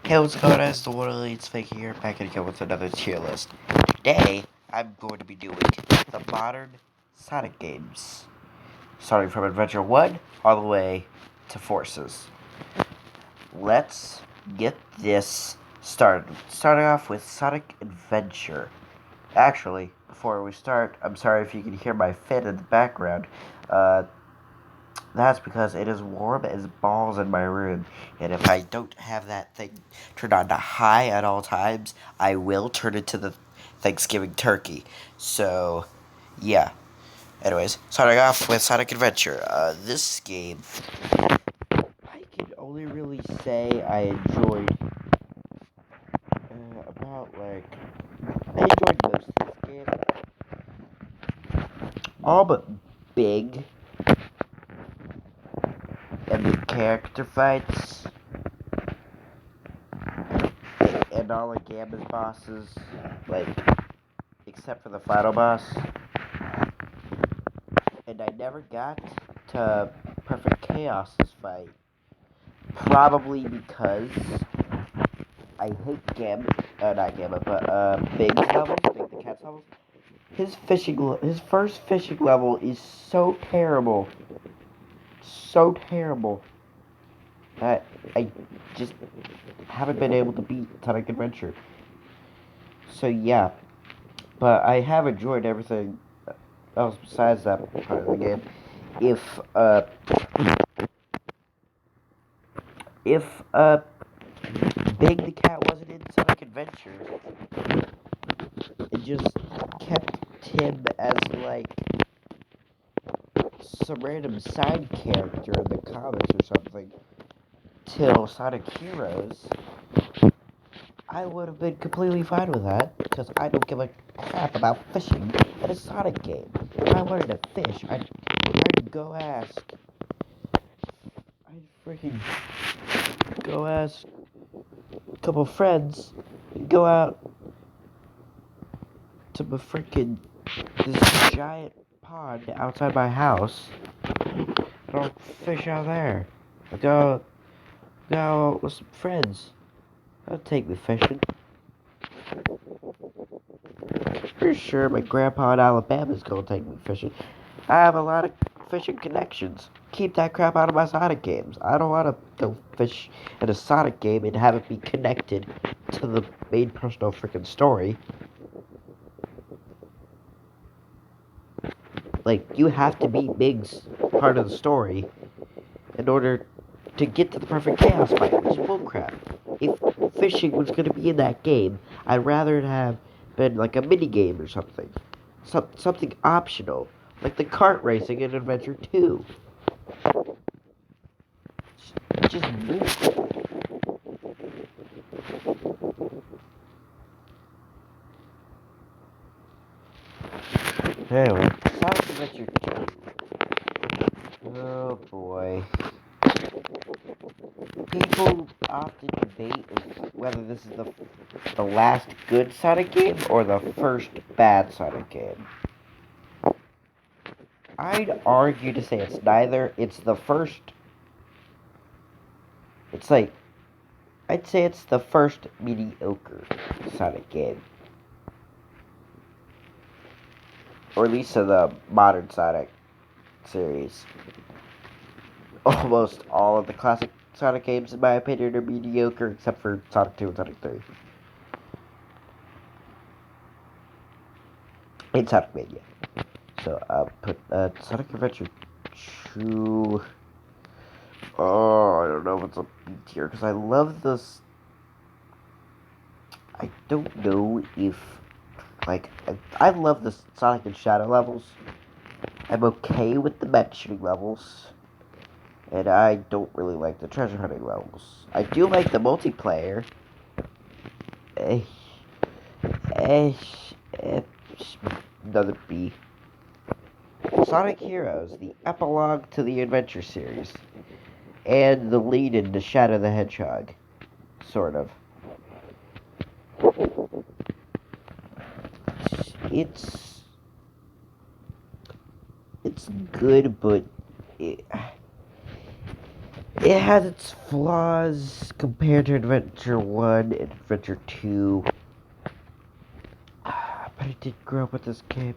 Hey, what's going on? It's the one Elite's Fake here, back again with another tier list. Today, I'm going to be doing the modern Sonic games, starting from Adventure 1 all the way to Forces. Let's get this started. Starting off with Sonic Adventure. Actually, before we start, I'm sorry if you can hear my fan in the background. That's because it is warm as balls in my room, and if I don't have that thing turned on to high at all times, I will turn it to the Thanksgiving turkey. So, yeah. Anyways, starting off with Sonic Adventure. This game, I can only really say I enjoyed I enjoyed most of this game. All but Big and the character fights. And all of Gamma's bosses, like, except for the final boss. And I never got to Perfect Chaos's fight. Probably because I hate not Gamma, but Big's levels, Big the Cat's levels. His first fishing level is so terrible. So terrible. That I just haven't been able to beat Sonic Adventure. So yeah. But I have enjoyed everything else besides that part of the game. If if Big the Cat wasn't in Sonic Adventure, it just kept him as like some random side character in the comics or something till Sonic Heroes. I would have been completely fine with that because I don't give a crap about fishing in a Sonic game. If I wanted to fish, I'd go ask. I'd freaking go ask a couple friends and go out to my freaking this giant pond outside my house. I'll fish out there. I'll go with some friends. That'll take me fishing. Pretty sure my grandpa in Alabama's gonna take me fishing. I have a lot of fishing connections. Keep that crap out of my Sonic games. I don't want to go fish in a Sonic game and have it be connected to the main personal freaking story. Like, you have to beat Big's part of the story in order to get to the perfect chaos fight, which is bullcrap. If fishing was going to be in that game, I'd rather it have been like a mini game or something. Something optional, like the kart racing in Adventure 2. Just move. Anyway, Sonic Adventure 2. Oh boy. People often debate whether this is the last good Sonic game or the first bad Sonic game. I'd argue to say it's neither. It's the first. It's like, I'd say it's the first mediocre Sonic game. Or at least of the modern Sonic series. Almost all of the classic Sonic games, in my opinion, are mediocre, except for Sonic 2 and Sonic 3. And Sonic Mania. So, I'll put Sonic Adventure 2. Oh, I don't know if it's a B tier, because I love this. I don't know if, like, I love the Sonic and Shadow levels. I'm okay with the mentioning levels. And I don't really like the treasure hunting levels. I do like the multiplayer. Eh, eh, eh, another B. Sonic Heroes, the epilogue to the Adventure series. And the lead into Shadow the Hedgehog. Sort of. It's good, but It has its flaws compared to Adventure 1 and Adventure 2. But I did grow up with this game.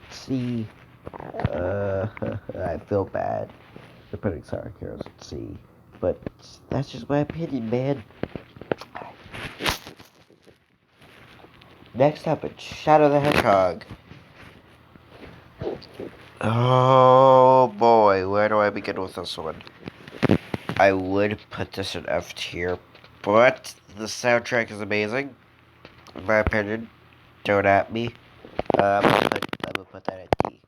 C. I feel bad for putting Sonic Heroes at C. But that's just my opinion, man. Next up, it's Shadow the Hedgehog. Oh boy, where do I begin with this one? I would put this in F tier, but the soundtrack is amazing, in my opinion. Don't at me. I'm gonna put that at D.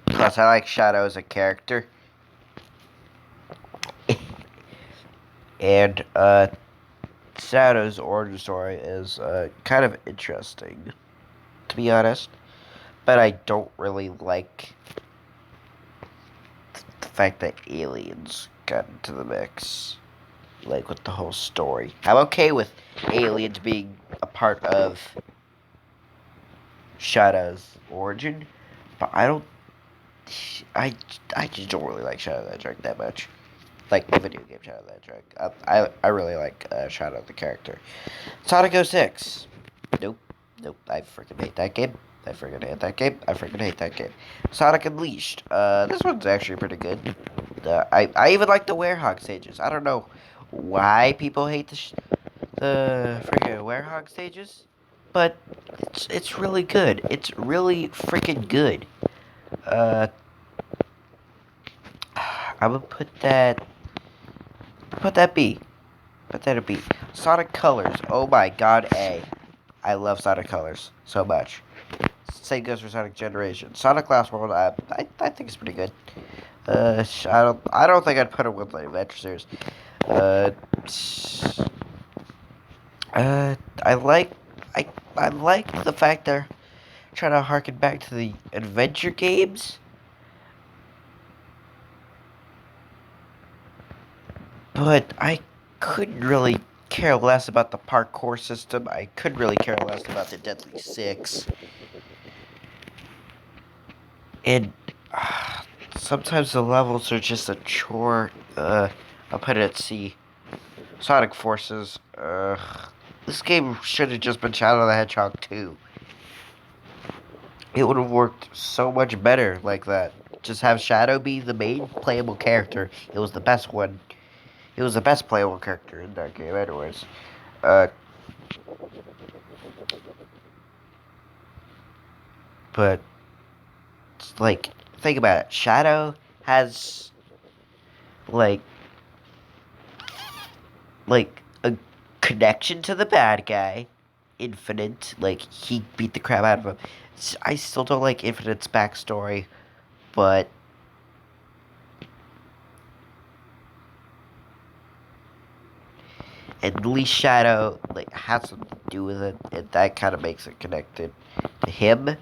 Plus, I like Shadow as a character. And, Shadow's origin story is, kind of interesting, to be honest. But I don't really like the fact that aliens got into the mix. Like, with the whole story. I'm okay with aliens being a part of Shadow's origin, but I, I just don't really like Shadow the Hedgehog that much. Like the video game Shadow the Hedgehog. I really like Shadow the character. Sonic 06. Nope. Nope. I freaking hate that game. I freaking hate that game. I freaking hate that game. Sonic Unleashed. This one's actually pretty good. I even like the Werehog stages. I don't know why people hate the freaking Werehog stages, but it's really good. It's really freaking good. Uh, I'm gonna put that B. Put that a B. Sonic Colors. Oh my god, A. I love Sonic Colors so much. Same goes for Sonic Generation. Sonic Last World, I think it's pretty good. I don't think I'd put it with the Adventure Series. Uh, I like, I like the fact they're trying to harken back to the adventure games. But I couldn't really care less about the parkour system. I couldn't really care less about the Deadly Six. And sometimes the levels are just a chore. I'll put it at C. Sonic Forces. This game should have just been Shadow the Hedgehog 2. It would have worked so much better like that. Just have Shadow be the main playable character. It was the best one. It was the best playable character in that game, anyways. Uh, but like, think about it. Shadow has like a connection to the bad guy, Infinite. Like he beat the crap out of him. I still don't like Infinite's backstory, but at least Shadow like has something to do with it, and that kind of makes it connected to him.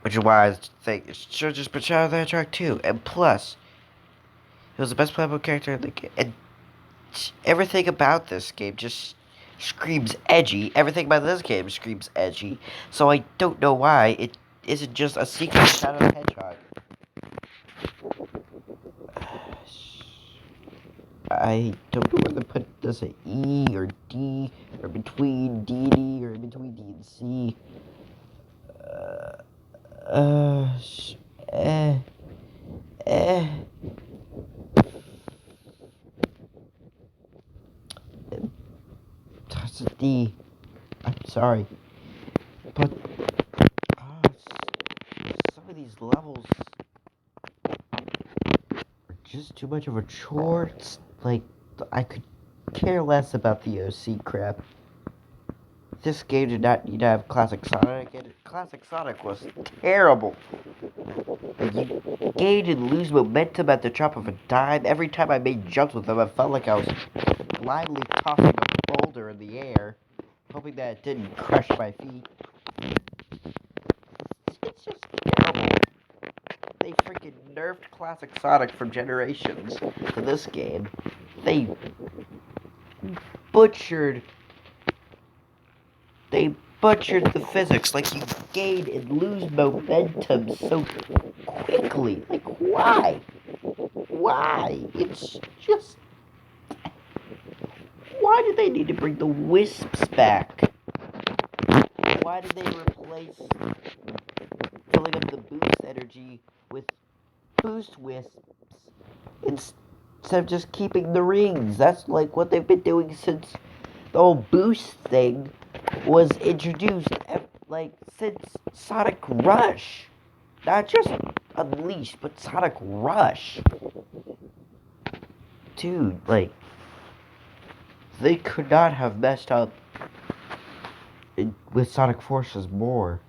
Which is why I think it should just been Shadow the Hedgehog 2. And plus, it was the best playable character in the game. And everything about this game just screams edgy. Everything about this game screams edgy. So I don't know why it isn't just a sequel to Shadow the Hedgehog. I don't know whether to put this at E or D, or between D and E, or in between D and C. Uh, eh, eh. That's a D. I'm sorry, but some of these levels are just too much of a chore. It's like I could care less about the OC crap. This game did not need to have Classic Sonic, and Classic Sonic was terrible. Like you gain and lose momentum at the drop of a dime. Every time I made jumps with them, I felt like I was blindly tossing a boulder in the air, hoping that it didn't crush my feet. It's just terrible. They freaking nerfed Classic Sonic from Generations to this game. They butchered They butchered the physics, like you gain and lose momentum so quickly. Like, why? Why? It's just... Why do they need to bring the wisps back? Why did they replace filling up the boost energy with boost wisps instead of just keeping the rings? That's like what they've been doing since the whole boost thing was introduced, like, since Sonic Rush. Not just Unleashed, but Sonic Rush. Dude, like, they could not have messed up with Sonic Forces more.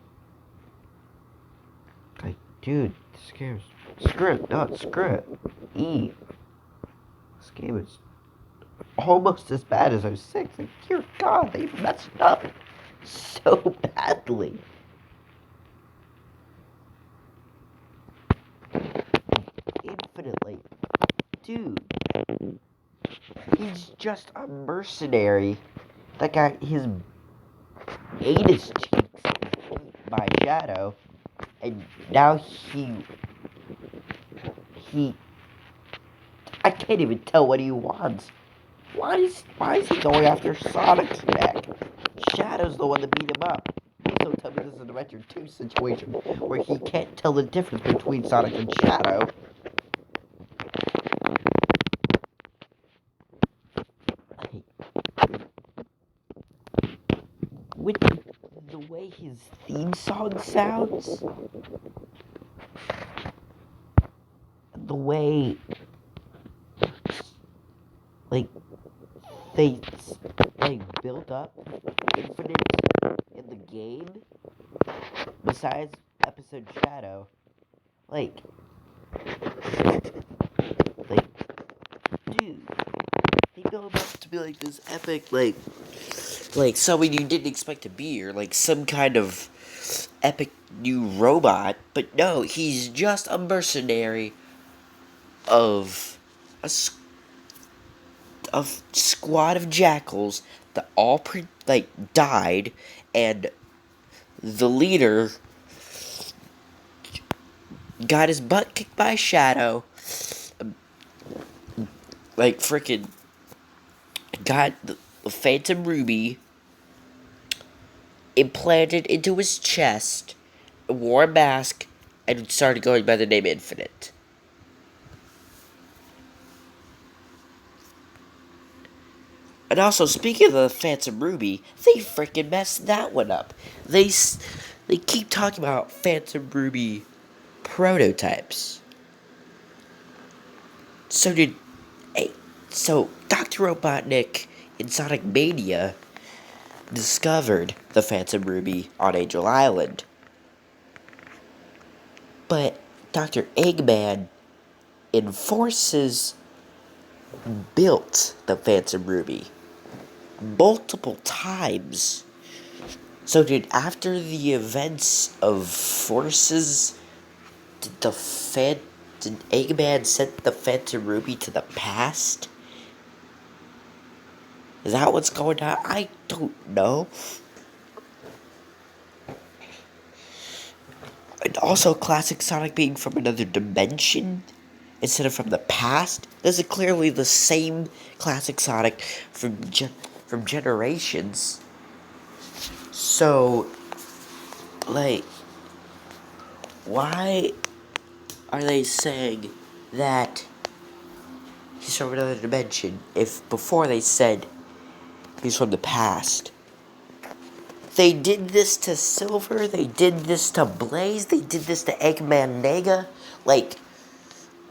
Like, dude, this game's... Screw it, no, screw it. E. This game is almost as bad as 06. Like, dear God, they messed up so badly. Infinitely. Dude, he's just a mercenary that got his anus cheeks by Shadow, and now I can't even tell what he wants. Why is he going after Sonic's neck? Shadow's the one that beat him up. Please don't tell me this is an Adventure 2 situation where he can't tell the difference between Sonic and Shadow. With the way his theme song sounds, the way, like, they, like, built up Infinite in the game, besides episode Shadow, like, dude, they built him up to be, like, this epic, like, someone you didn't expect to be, or, like, some kind of epic new robot, but no, he's just a mercenary of a squad of jackals that all died, and the leader got his butt kicked by Shadow, like freaking got the Phantom Ruby implanted into his chest, wore a mask, and started going by the name Infinite. And also, speaking of the Phantom Ruby, they freaking messed that one up. They keep talking about Phantom Ruby prototypes. So Dr. Robotnik in Sonic Mania discovered the Phantom Ruby on Angel Island. But Dr. Eggman in Forces built the Phantom Ruby multiple times. So after the events of Forces, did Eggman send the Phantom Ruby to the past? Is that what's going on? I don't know. And also, classic Sonic being from another dimension instead of from the past. This is clearly the same classic Sonic from Generations. So, like, why are they saying that he's from another dimension if before they said he's from the past? They did this to Silver, they did this to Blaze, they did this to Eggman Nega. Like,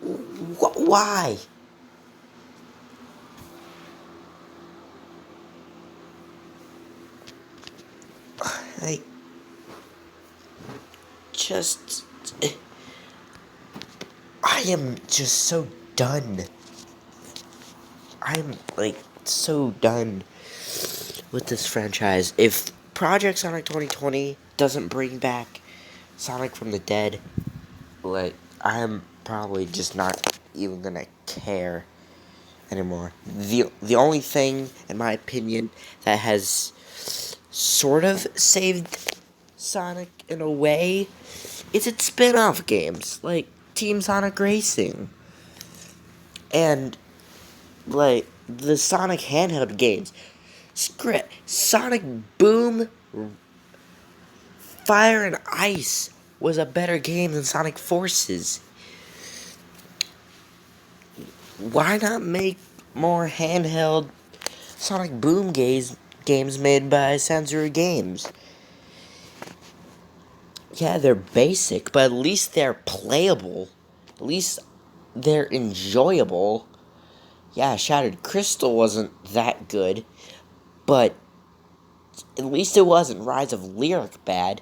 why? Like, just... I am just so done. I'm, like, so done with this franchise. If Project Sonic 2020 doesn't bring back Sonic from the dead, like, I'm probably just not even gonna care anymore. The only thing, in my opinion, that has sort of saved Sonic in a way is its spin-off games, like Team Sonic Racing. And, like, the Sonic handheld games. Sonic Boom, Fire and Ice was a better game than Sonic Forces. Why not make more handheld Sonic Boom games made by Sensory Games? Yeah, they're basic, but at least they're playable. At least they're enjoyable. Yeah, Shattered Crystal wasn't that good, but at least it wasn't Rise of Lyric bad.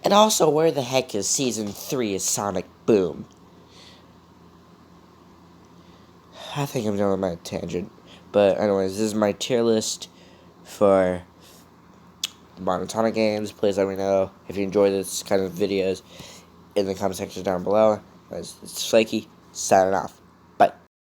And also, where the heck is Season 3 of Sonic Boom? I think I'm done with my tangent. But anyways, this is my tier list for monotonic games. Please let me know if you enjoy this kind of videos in the comment section down below. It's Flaky, signing off.